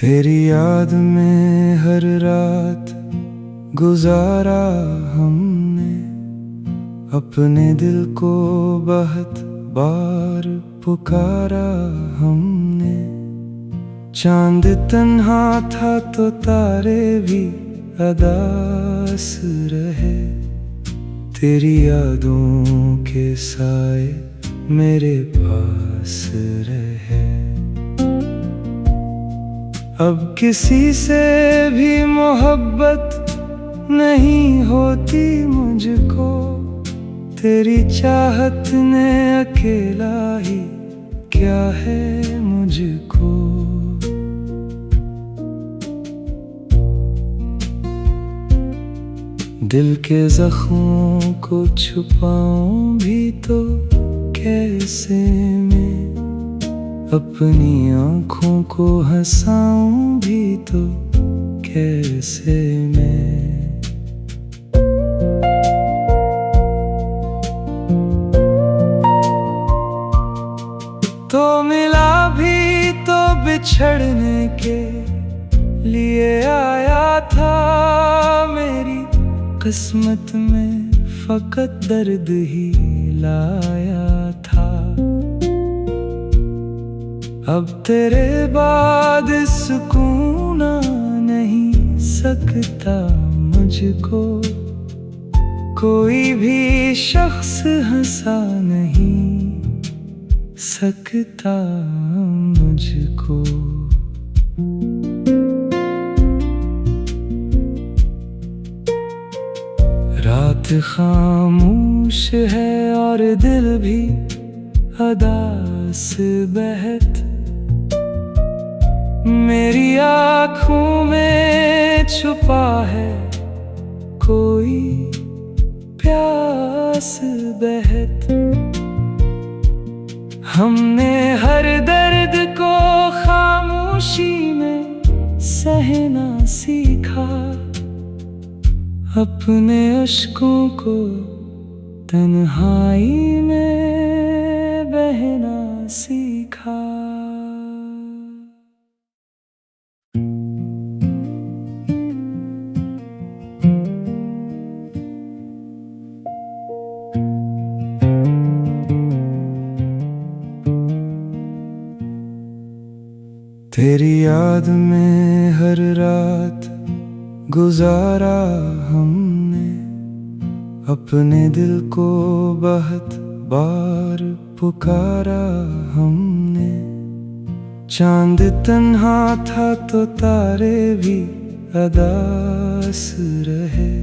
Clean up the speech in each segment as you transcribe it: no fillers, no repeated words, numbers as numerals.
तेरी याद में हर रात गुजारा हमने, अपने दिल को बहुत बार पुकारा हमने। चांद तन्हा था तो तारे भी अदास रहे, तेरी यादों के साए मेरे पास रहे। अब किसी से भी मोहब्बत नहीं होती मुझको, तेरी चाहत ने अकेला ही क्या है मुझको। दिल के जख्मों को छुपाऊं भी तो कैसे मैं, अपनी आँखों को हंसाऊं भी तो कैसे मैं। तो मिला भी तो बिछड़ने के लिए आया था, मेरी किस्मत में फकत दर्द ही लाया था। अब तेरे बाद सुकून नहीं सकता मुझको, कोई भी शख्स हंसा नहीं सकता मुझको। रात खामोश है और दिल भी अदास बहत, मेरी आँखों में छुपा है कोई प्यास बहत। हमने हर दर्द को खामोशी में सहना सीखा, अपने अश्कों को तन्हाई में बहना सीखा। तेरी याद में हर रात गुजारा हमने, अपने दिल को बहुत बार पुकारा हमने। चांद तन्हा था तो तारे भी अदास रहे,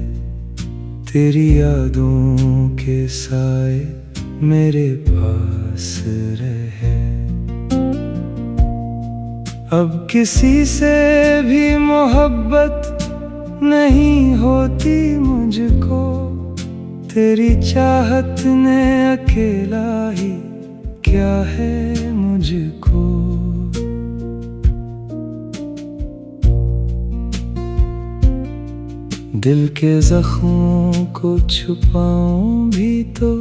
तेरी यादों के साए मेरे पास रहे। अब किसी से भी मोहब्बत नहीं होती मुझको, तेरी चाहत ने अकेला ही क्या है मुझको। दिल के जख्मों को छुपाऊं भी तो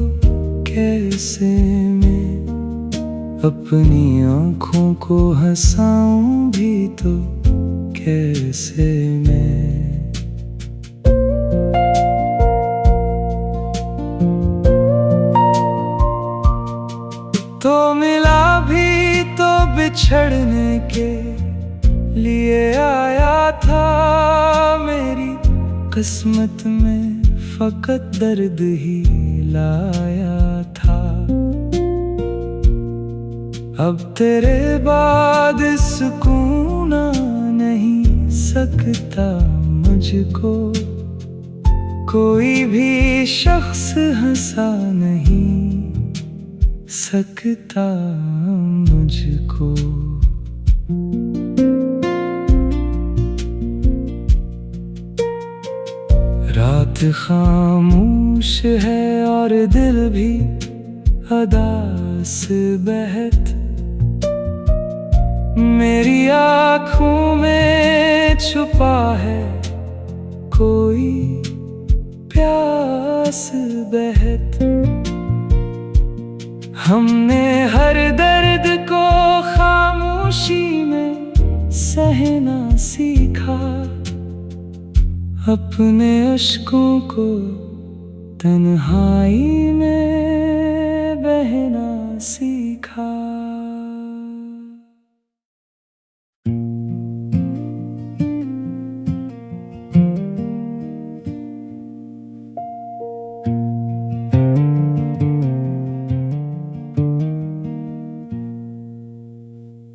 कैसे मैं, अपनी आँखों को हंसाऊं भी तो कैसे मैं। तो मिला भी तो बिछड़ने के लिए आया था, मेरी किस्मत में फकत दर्द ही लाया था। अब तेरे बाद सुकून नहीं सकता मुझको, कोई भी शख्स हंसा नहीं सकता मुझको। रात खामोश है और दिल भी अदास बहत, मेरी आँखों में छुपा है कोई प्यास बहत। हमने हर दर्द को खामोशी में सहना सीखा, अपने अश्कों को तन्हाई में बहना सीखा।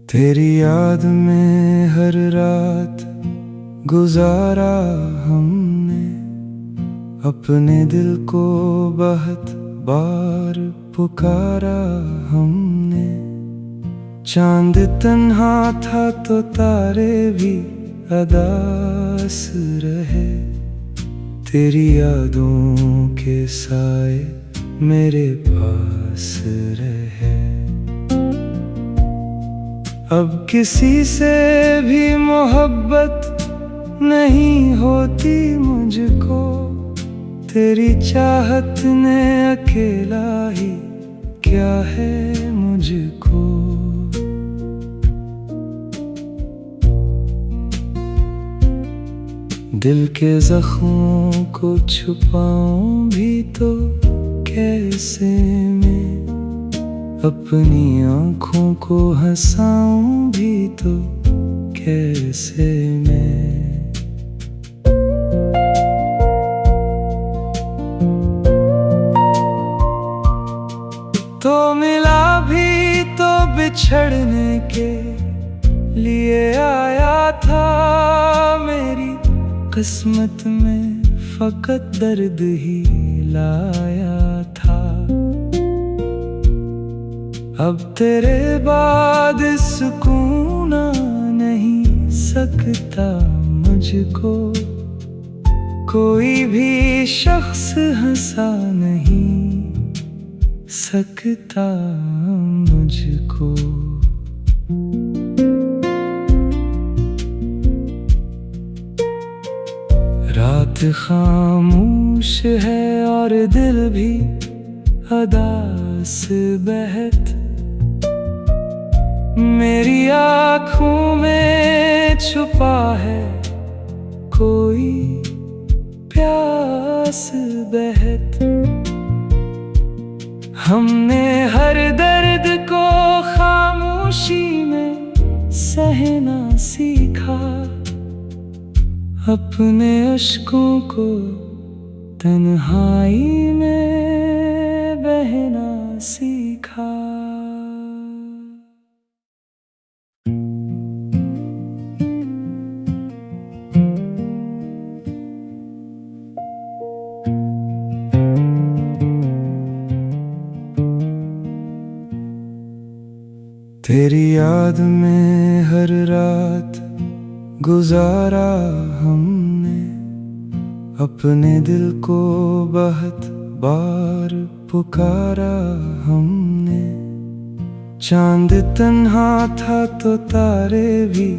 तेरी याद में हर रात गुजारा हमने, अपने दिल को बहुत बार पुकारा हमने। चांद तन्हा था तो तारे भी अदास रहे, तेरी यादों के साए मेरे पास रहे। अब किसी से भी मोहब्बत नहीं होती मुझको, तेरी चाहत ने अकेला ही क्या है मुझको। दिल के जख्मों को छुपाऊं भी तो कैसे मैं, अपनी आँखों को हंसाऊं भी तो कैसे मैं। तो मिला भी तो बिछड़ने के लिए आया था, मेरी किस्मत में फकत दर्द ही लाया था। अब तेरे बाद सुकून नहीं सकता मुझको, कोई भी शख्स हंसा नहीं सकता मुझको। रात खामोश है और दिल भी अदास बहत, मेरी आँखों में छुपा है कोई प्यास बहत। हमने हर दर्द को खामोशी में सहना सीखा, अपने अश्कों को तन्हाई में बहना सीखा। तेरी याद में हर रात गुजारा हमने, अपने दिल को बहुत बार पुकारा हमने। चांद तन्हा था तो तारे भी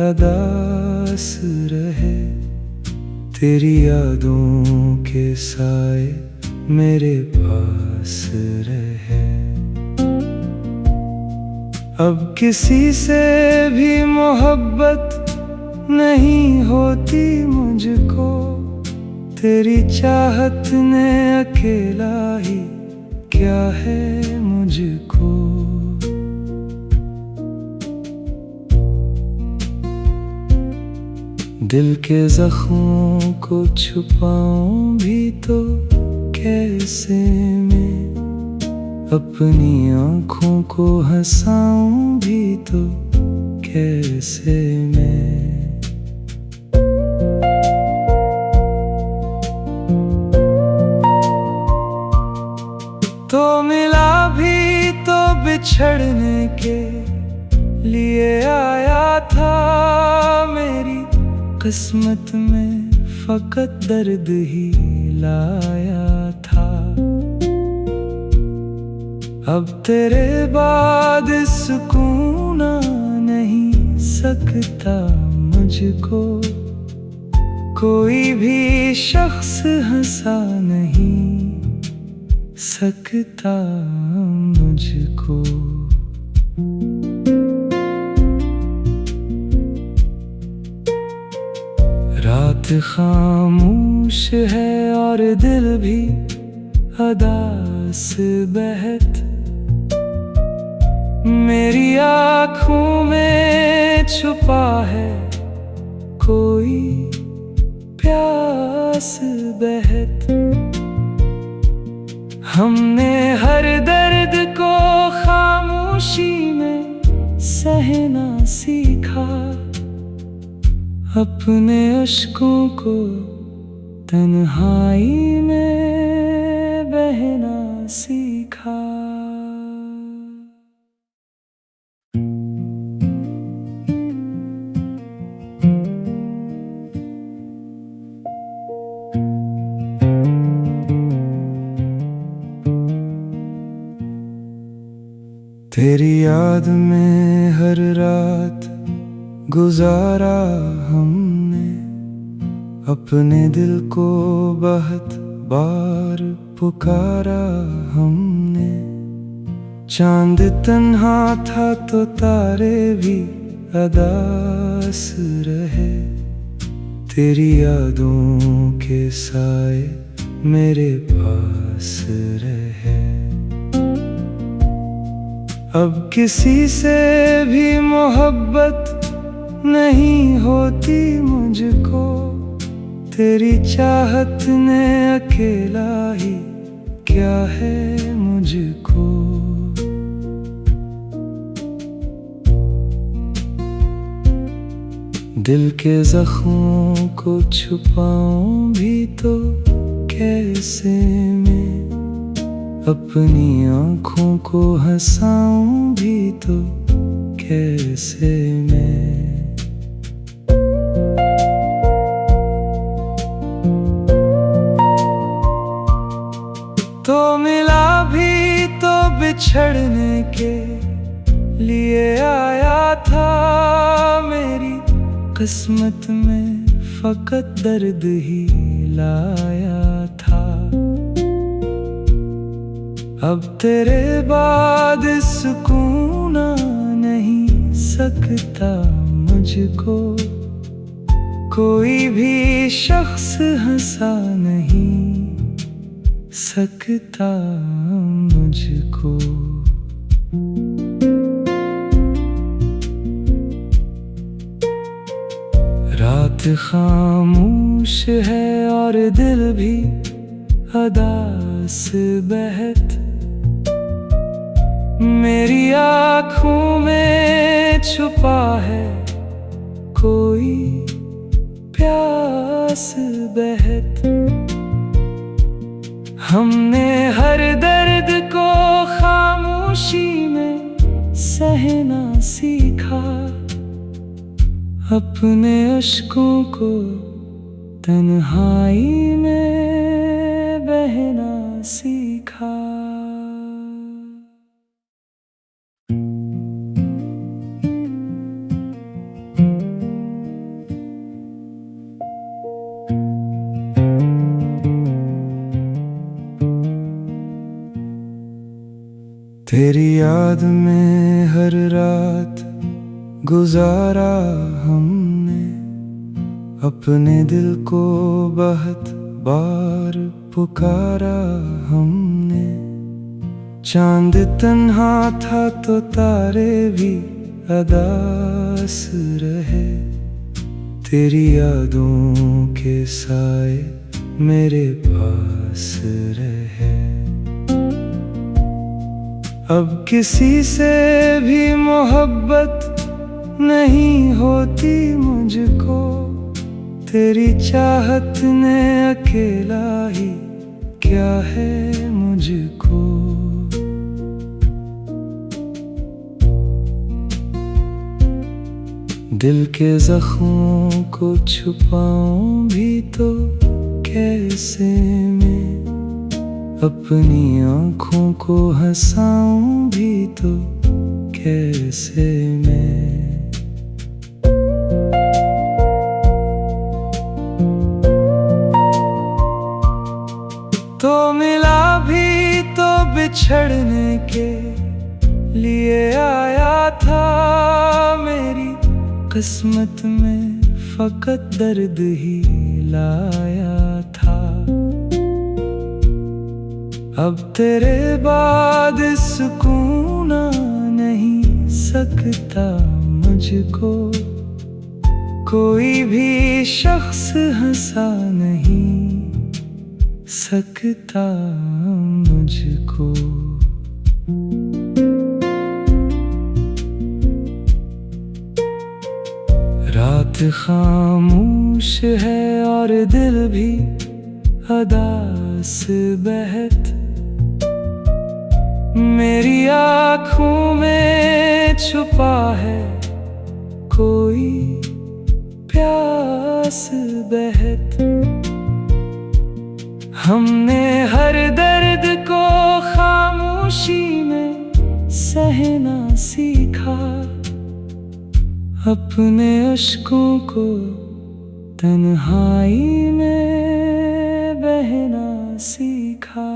अदास रहे, तेरी यादों के साए मेरे पास रहे। अब किसी से भी मोहब्बत नहीं होती मुझको, तेरी चाहत ने अकेला ही क्या है मुझको। दिल के जख्मों को छुपाऊं भी तो कैसे मैं, अपनी आँखों को हंसाऊं भी तो कैसे मैं। तो मिला भी तो बिछड़ने के लिए आया था, मेरी किस्मत में फकत दर्द ही लाया था। अब तेरे बाद सुकून नहीं सकता मुझको, कोई भी शख्स हंसा नहीं सकता मुझको। रात खामोश है और दिल भी अदास बहत, मेरी आँखों में छुपा है कोई प्यास बहत। हमने हर दर्द को खामोशी में सहना सीखा, अपने अश्कों को तन्हाई में बहना सीखा। तेरी याद में हर रात गुजारा हमने, अपने दिल को बहुत बार पुकारा हमने। चांद तन्हा था तो तारे भी अदास रहे, तेरी यादों के साए मेरे पास रहे। अब किसी से भी मोहब्बत नहीं होती मुझको, तेरी चाहत ने अकेला ही क्या है मुझको। दिल के जख्मों को छुपाऊं भी तो कैसे मैं, अपनी आँखों को हंसाऊं भी तो कैसे मैं। तो मिला भी तो बिछड़ने के लिए आया था, मेरी किस्मत में फकत दर्द ही लाया था। अब तेरे बाद सुकून नहीं सकता मुझको, कोई भी शख्स हंसा नहीं सकता मुझको। रात खामोश है और दिल भी अदास बहत, मेरी आँखों में छुपा है कोई प्यास बहत। हमने हर दर्द को खामोशी में सहना सीखा, अपने अश्कों को तन्हाई में बहना सीखा। तेरी याद में हर रात गुजारा हमने, अपने दिल को बहुत बार पुकारा हमने। चांद तन्हा था तो तारे भी अदास रहे, तेरी यादों के साए मेरे पास रहे। अब किसी से भी मोहब्बत नहीं होती मुझको, तेरी चाहत ने अकेला ही क्या है मुझको। दिल के जख्मों को छुपाऊं भी तो कैसे मैं, अपनी आँखों को हंसाऊं भी तो कैसे मैं। तो मिला भी तो बिछड़ने के लिए आया था, मेरी किस्मत में फकत दर्द ही लाया था। अब तेरे बाद सुकून आ नहीं सकता मुझको, कोई भी शख्स हंसा नहीं सकता मुझको। रात खामोश है और दिल भी अदास बहत, मेरी आँखों में छुपा है कोई प्यास बहत। हमने हर दर्द को खामोशी में सहना सीखा, अपने अश्कों को तन्हाई में बहना सीखा।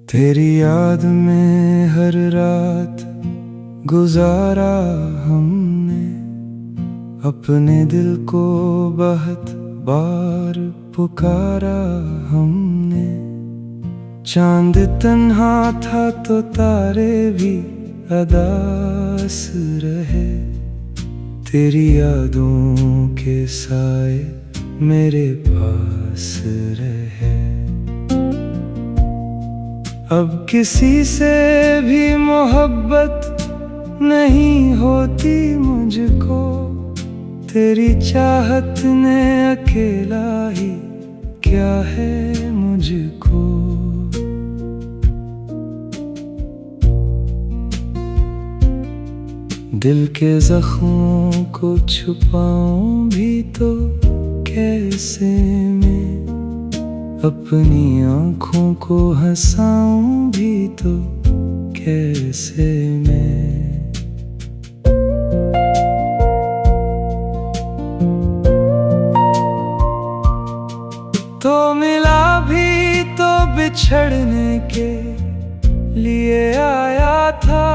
तेरी याद में हर रात गुजारा हमने, अपने दिल को बहुत बार पुकारा हमने। चांद तन्हा था तो तारे भी अदास रहे, तेरी यादों के साए मेरे पास रहे। अब किसी से भी मोहब्बत नहीं होती मुझको, तेरी चाहत ने अकेला ही क्या है मुझको। दिल के जख्मों को छुपाऊं भी तो कैसे मैं, अपनी आँखों को हंसाऊं भी तो कैसे मैं। तो मिला भी तो बिछड़ने के लिए आया था,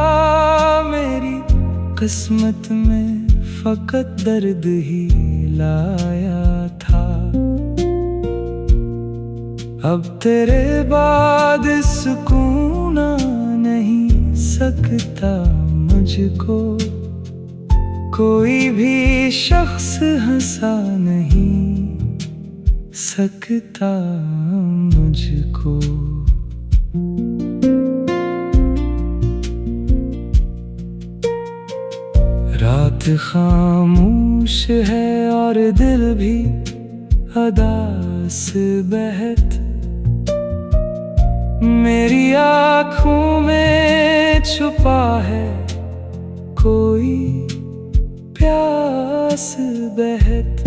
मेरी किस्मत में फकत दर्द ही लाया था। अब तेरे बाद सुकून आ नहीं सकता मुझको, कोई भी शख्स हंसा नहीं सकता मुझको। रात खामोश है और दिल भी अदास बहत, मेरी आँखों में छुपा है कोई प्यास बहत।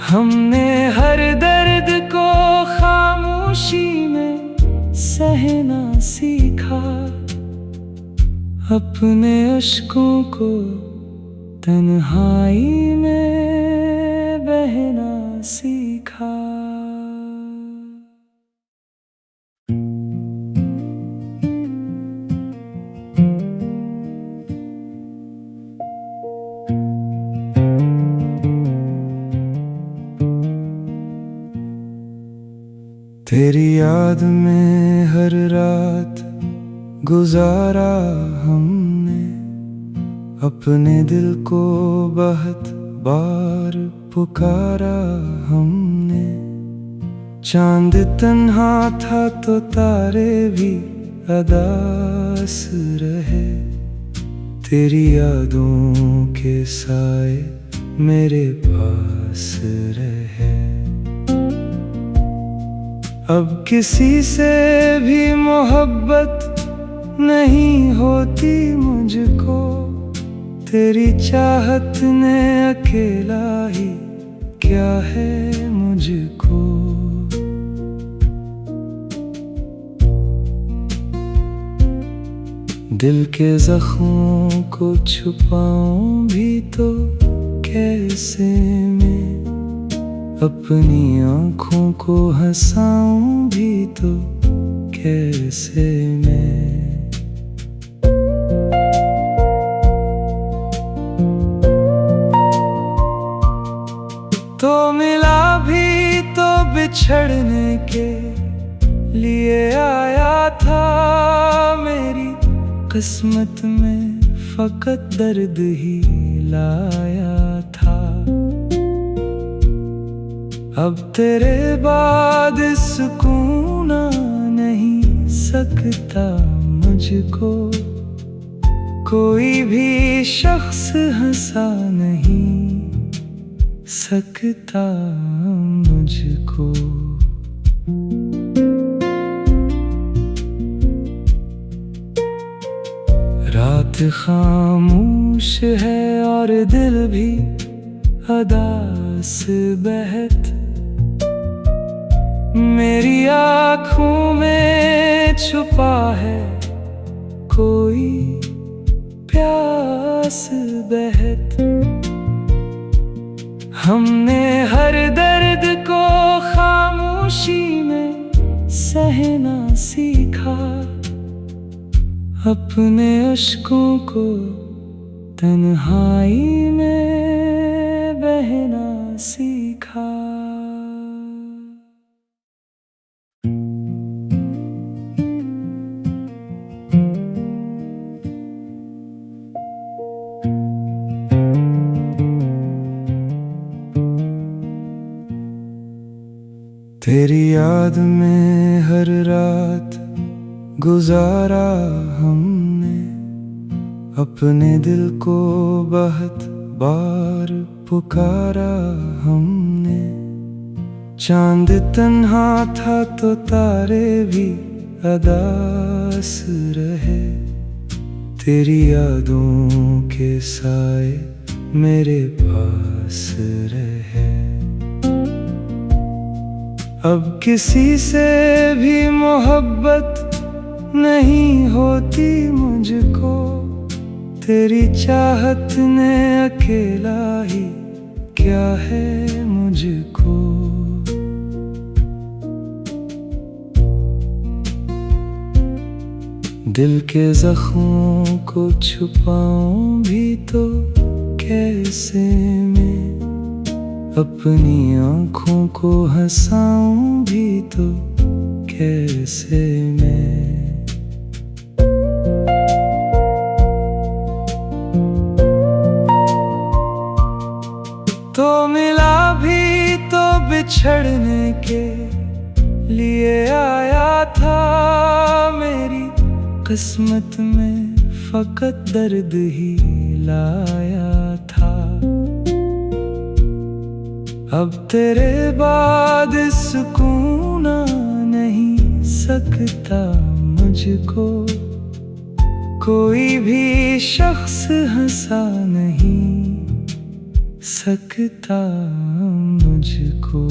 हमने हर दर्द को खामोशी में सहना सीखा, अपने अश्कों को तन्हाई में बहना सीखा। तेरी याद में हर रात गुजारा हमने, अपने दिल को बहुत बार पुकारा हमने। चांद तन्हा था तो तारे भी अदास रहे, तेरी यादों के साए मेरे पास रहे। अब किसी से भी मोहब्बत नहीं होती मुझको, तेरी चाहत ने अकेला ही क्या है मुझको। दिल के जख्मों को छुपाऊं भी तो कैसे मैं, अपनी आँखों को हंसाऊं भी तो कैसे मैं। तो मिला भी तो बिछड़ने के लिए आया था, मेरी किस्मत में फकत दर्द ही लाया था। अब तेरे बाद सुकून आ नहीं सकता मुझको, कोई भी शख्स हंसा नहीं सकता मुझको। रात खामोश है और दिल भी अदास बहत, मेरी आँखों में छुपा है कोई प्यास बहत। हमने हर दर्द को खामोशी में सहना सीखा, अपने अश्कों को तन्हाई में बहना सीखा। तेरी याद में हर रात गुजारा हमने, अपने दिल को बहुत बार पुकारा हमने। चांद तन्हा था तो तारे भी अदास रहे, तेरी यादों के साए मेरे पास रहे। अब किसी से भी मोहब्बत नहीं होती मुझको, तेरी चाहत ने अकेला ही क्या है मुझको। दिल के जख्मों को छुपाऊं भी तो कैसे मैं, अपनी आँखों को हंसाऊं भी तो कैसे मैं। तो मिला भी तो बिछड़ने के लिए आया था, मेरी किस्मत में फकत दर्द ही लाया था। अब तेरे बाद सुकून आ नहीं सकता मुझको, कोई भी शख्स हंसा नहीं सकता मुझको।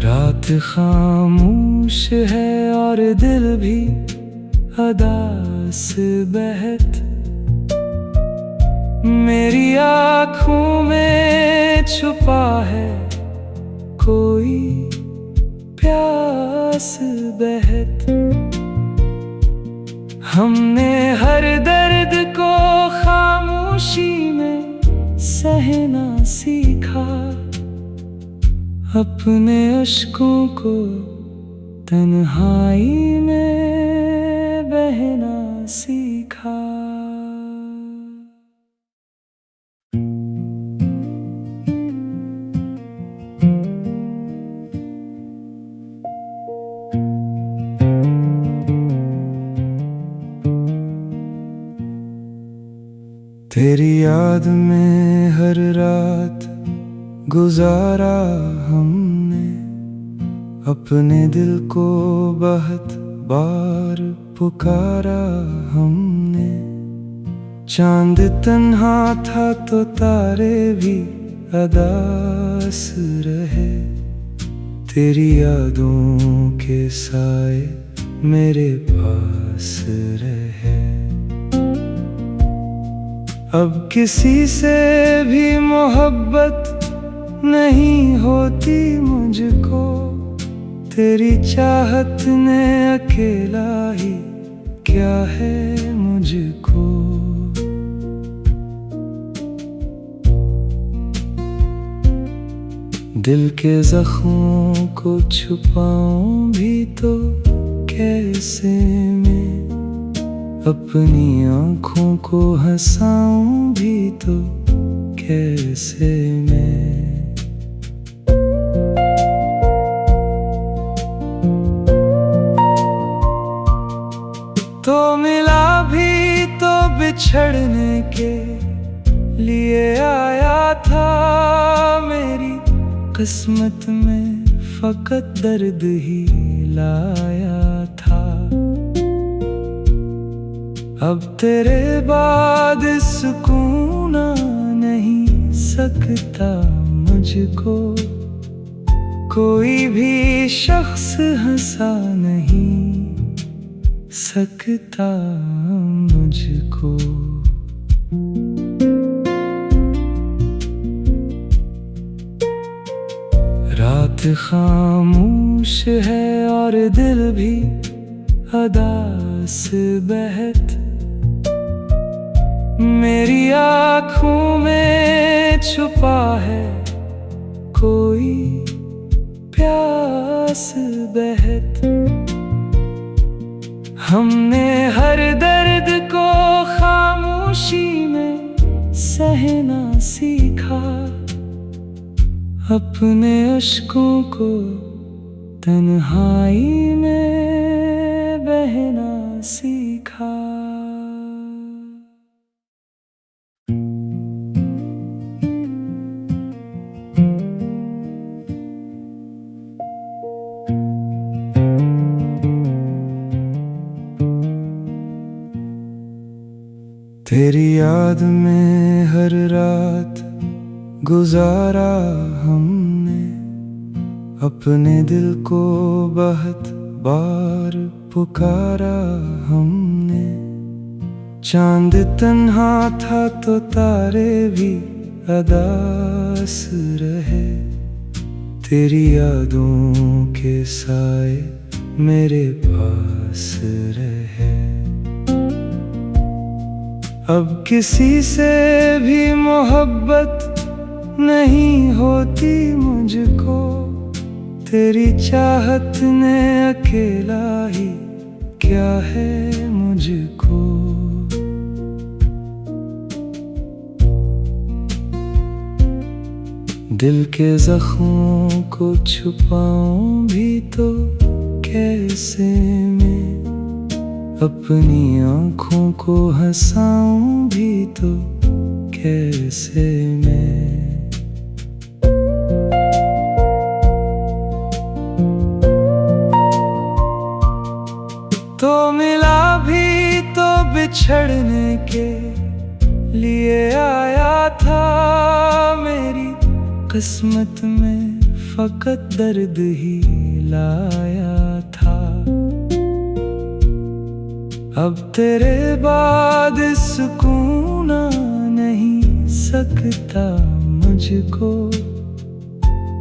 रात खामोश है और दिल भी अदास बहत, मेरी आँखों में छुपा है कोई प्यास बहत। हमने हर दर्द को खामोशी में सहना सीखा, अपने अश्कों को तन्हाई में बहना सीखा। तेरी याद में हर रात गुजारा हमने, अपने दिल को बहुत बार पुकारा हमने। चांद तन्हा था तो तारे भी अदास रहे, तेरी यादों के साए मेरे पास रहे। अब किसी से भी मोहब्बत नहीं होती मुझको, तेरी चाहत ने अकेला ही क्या है मुझको। दिल के जख्मों को छुपाऊं भी तो कैसे मैं, अपनी आँखों को हंसाऊं भी तो कैसे मैं। तो मिला भी तो बिछड़ने के लिए आया था, मेरी किस्मत में फकत दर्द ही लाया था। अब तेरे बाद सुकून आ नहीं सकता मुझको, कोई भी शख्स हंसा नहीं सकता मुझको। रात खामोश है और दिल भी अदास बहत, मेरी आँखों में छुपा है कोई प्यास बहत। हमने हर दर्द को खामोशी में सहना सीखा, अपने अश्कों को तन्हाई में बहना सीखा। तेरी याद में हर रात गुजारा हमने, अपने दिल को बहुत बार पुकारा हमने। चांद तन्हा था तो तारे भी अदास रहे, तेरी यादों के साए मेरे पास रहे। अब किसी से भी मोहब्बत नहीं होती मुझको, तेरी चाहत ने अकेला ही क्या है मुझको। दिल के जख्मों को छुपाऊं भी तो कैसे मैं, अपनी आँखों को हंसाऊं भी तो कैसे मैं। तो मिला भी तो बिछड़ने के लिए आया था, मेरी किस्मत में फकत दर्द ही लाया था। अब तेरे बाद सुकून आ नहीं सकता मुझको,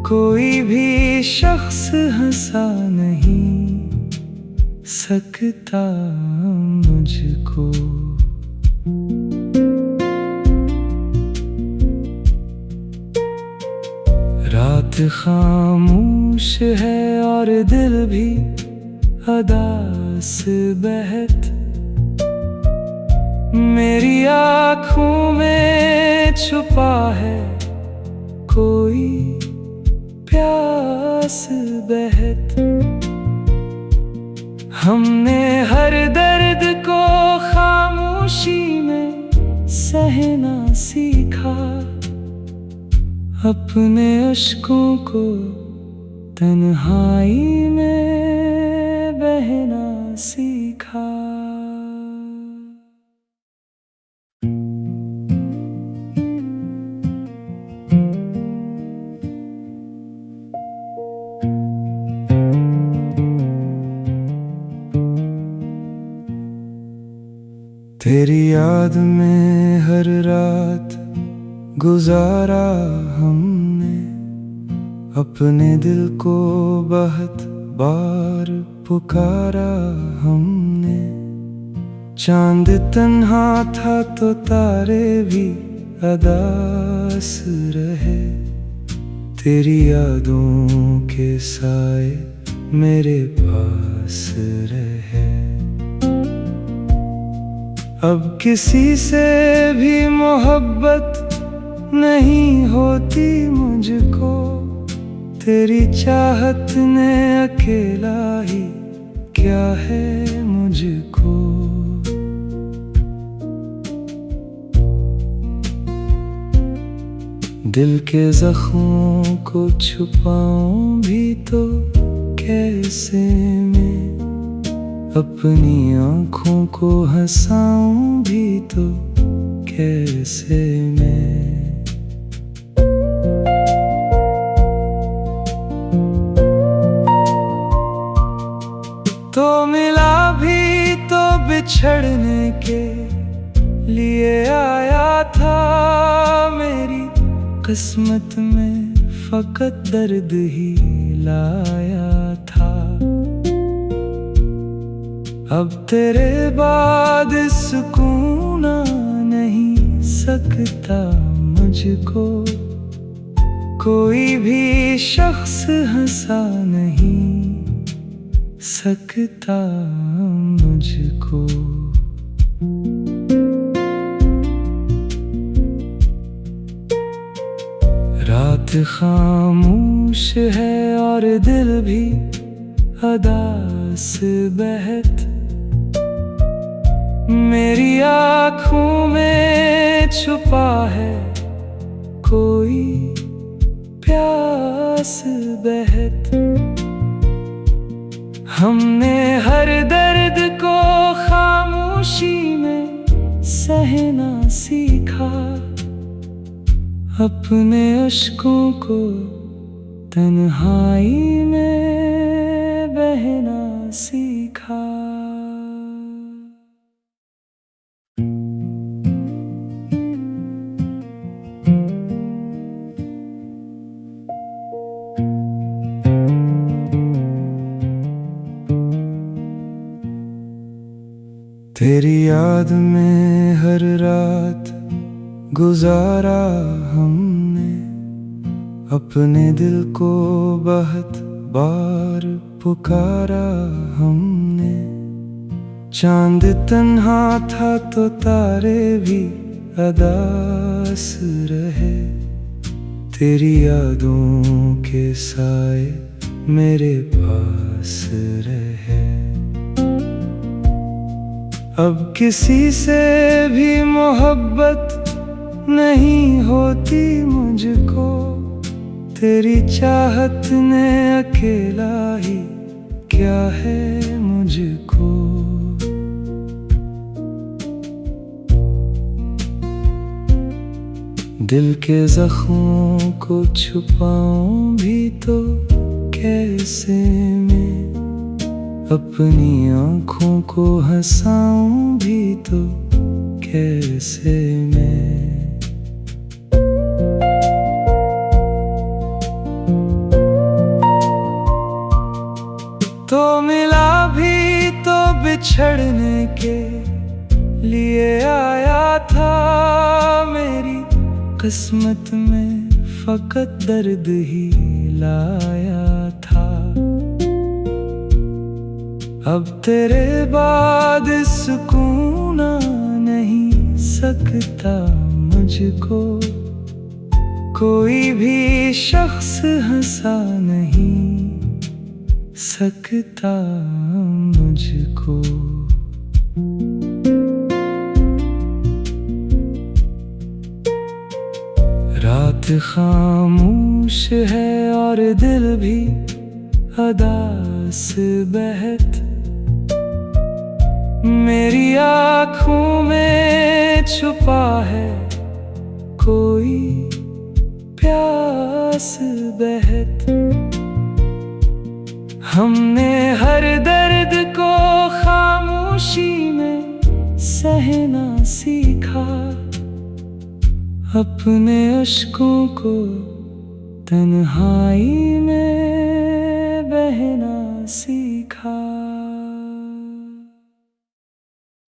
कोई भी शख्स हंसा नहीं सकता मुझको। रात खामोश है और दिल भी अदास बहत, मेरी आँखों में छुपा है कोई प्यास बहत। हमने हर दर्द को खामोशी में सहना सीखा, अपने अश्कों को तन्हाई में बहना सीखा। तेरी याद में हर रात गुजारा हमने, अपने दिल को बहुत बार पुकारा हमने। चांद तन्हा था तो तारे भी अदास रहे, तेरी यादों के साए मेरे पास रहे। अब किसी से भी मोहब्बत नहीं होती मुझको, तेरी चाहत ने अकेला ही क्या है मुझको। दिल के जख्मों को छुपाऊं भी तो कैसे मैं, अपनी आँखों को हंसाऊं भी तो कैसे मैं। तो मिला भी तो बिछड़ने के लिए आया था, मेरी किस्मत में फकत दर्द ही लाया था। अब तेरे बाद सुकून नहीं सकता मुझको, कोई भी शख्स हंसा नहीं सकता मुझको। रात खामोश है और दिल भी अदास बहत, मेरी आँखों में छुपा है कोई प्यास बहत। हमने हर दर्द को खामोशी में सहना सीखा, अपने अश्कों को तन्हाई में बहना सीखा। तेरी याद में हर रात गुजारा हमने, अपने दिल को बहुत बार पुकारा हमने। चांद तन्हा था तो तारे भी अदास रहे, तेरी यादों के साए मेरे पास रहे। अब किसी से भी मोहब्बत नहीं होती मुझको, तेरी चाहत ने अकेला ही क्या है मुझको। दिल के जख्मों को छुपाऊं भी तो कैसे मैं, अपनी आँखों को हंसाऊं भी तो कैसे मैं। तो मिला भी तो बिछड़ने के लिए आया था, मेरी किस्मत में फकत दर्द ही लाया था। अब तेरे बाद सुकून नहीं सकता मुझको, कोई भी शख्स हंसा नहीं सकता मुझको। रात खामोश है और दिल भी अदास बहत, मेरी आँखों में छुपा है कोई प्यास बहत। हमने हर दर्द को खामोशी में सहना सीखा, अपने अश्कों को तन्हाई में बहना सीखा।